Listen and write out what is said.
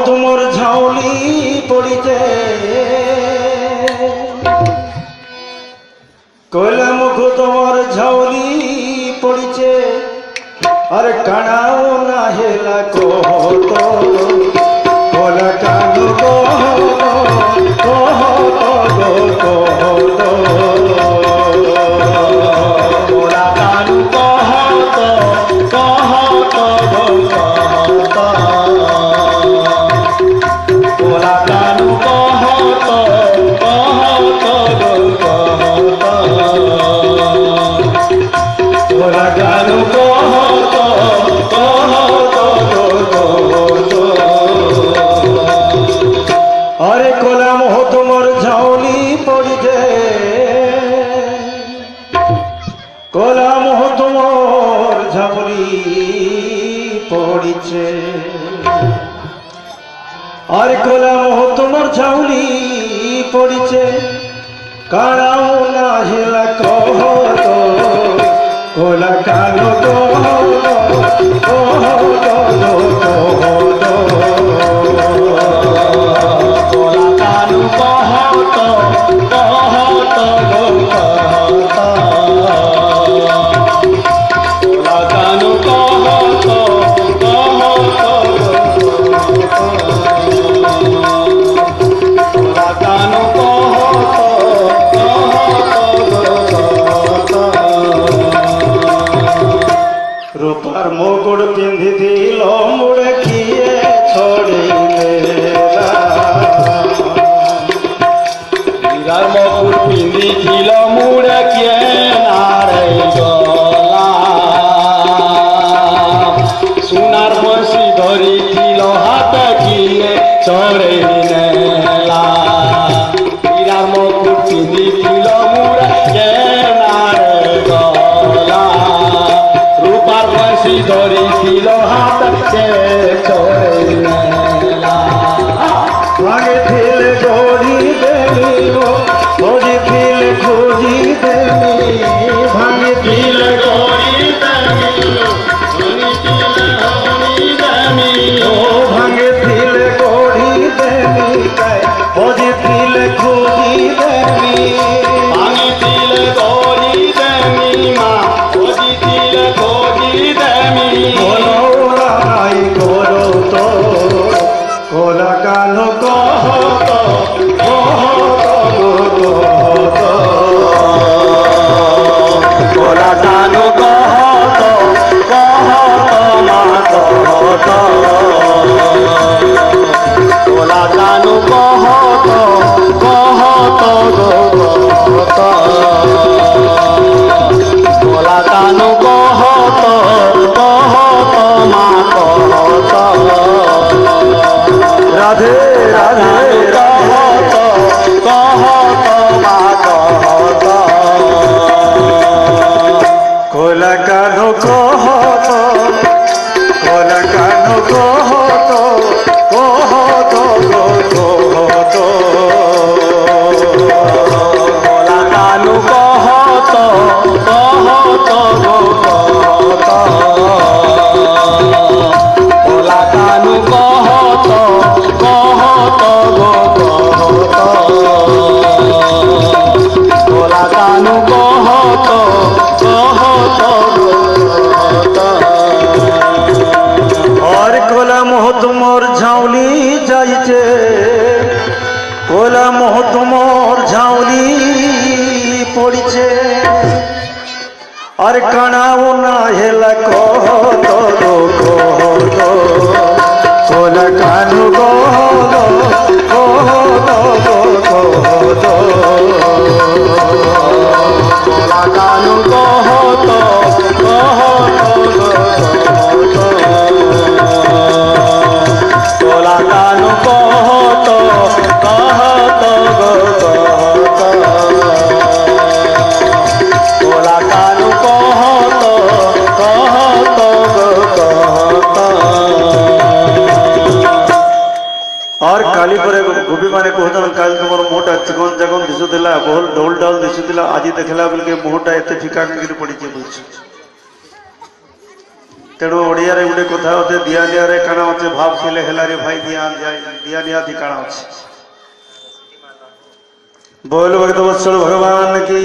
तुमर झाउली पड़ीते कोयला मुख तुमर झाउली पड़ीचे अरे कानाओ ना हेला को तो कोला कानु को कोला कानु अरे कोला मोह तुमर झाउली पड़ीते कोला मोह तुमर झाउली पड़ीचे अरे कोला मोह तुमर झाउली पड़ीचे कानाओ ना हेला कह तो कोला कानो रूपार मुकुट पिंधि दिल मुड़े किए छोड़ीरार मुकुट पिंधि दिल मुड़े किए नारे गला सोनार बंशी धरी दिल हाथ किए चढ़े नेला हीरार मुकुट पिंधि दिल मुड़े किए नारे गला रूपार बंशी धरी दिल हाथ के छोड़े नेला भागे दिल गोड़ी देवी खोजी दिल खोजी देवी भागे दिल गोड़ी देवी भागे दिल गोड़ी देवी खोजी दिल खोजी देवी भागे दिल गोड़ी देवी माँ खोजी दिल खोजी देवी बोलो राई करो तो कोला कानो कह तो कोला कानो कह तो माँ कोला कानो कह तो कोला कानो कह तो माँ राधे राधे कोला कानो कह तो कोला कानो कह तो कोला कानो कह तो कोला कानो कह तो कोला कानो कह तो और कोला मोह तुमर झाउली जाइचे कोला मोह तुमर झाउली पड़ीचे और कानाओ ना हेला कह तो Cola Kanu Cola Kanu Cola Kanu Cola Kanu और काली पर गोपी माने कहतन काल तुमर मोटा चिकन जगन दिसुला बहुत डोल डाल दिसुला आज देखला बेल के मोटा एते फिका कर पड़ी बोल तेणु ओडिया रे गोटे कथा अच्छे दिया निया रे काना अच्छे भाव थिले हेला रे भाई दिया निया थी काना अच्छे बोल भगत वत्सल भगवान की।